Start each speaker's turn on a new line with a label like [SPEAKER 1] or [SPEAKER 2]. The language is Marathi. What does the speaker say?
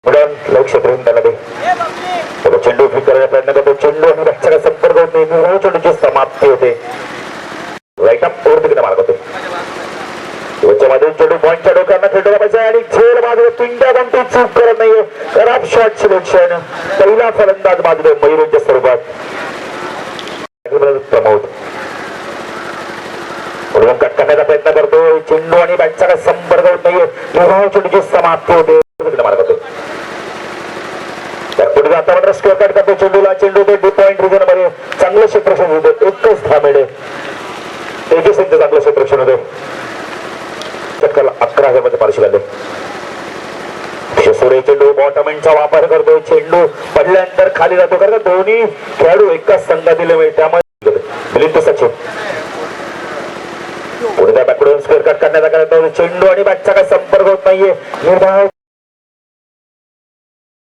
[SPEAKER 1] लक्ष ठेवून त्याला दे चेंडू फ्लिक करण्याचा प्रयत्न करतो. चेंडू आणि बॅटचा संपर्क होत नाही. चेंडूची समाप्ती होते. राईट अप ओव्हर तिकडे मार्ग होते. मध्ये चेंडू पॉईंटच्या डोक्यांना खेळला पाहिजे आणि खेळ बाजूला पिंड्या कोणती चूक करत नाहीये. खराब शॉट सिलेक्शन. पहिला फलंदाज बाजूला मयुरांच्या स्वरूपात प्रमोद कट करण्याचा प्रयत्न करतो. चेंडू आणि बॅटचा संपर्क होत नाहीये. चेंडूची समाप्ती होते. मार्ग होते. पुढे जाता मात्र स्कोअर कट करतो चेंडूला. चेंडू ते डी पॉइंट रिजन मध्ये चांगलं क्षेत्ररक्षण होते. एकच धामेडे तेजस यांचं चांगलं क्षेत्ररक्षण होते. चटकाला 11,000 मध्ये पारशी लागले. सुरे चेंडू बॉटमेंटचा वापर करतो. चेंडू पडल्यानंतर खाली जातो. कारण दोन्ही खेळाडू एकाच संघातील वेळ त्यामुळे मिलिंद सचिन पुढे त्या बॅकडून स्कोअर कट करण्याचा करतो. चेंडू आणि बॅटचा काही संपर्क होत नाहीये. निर्धाव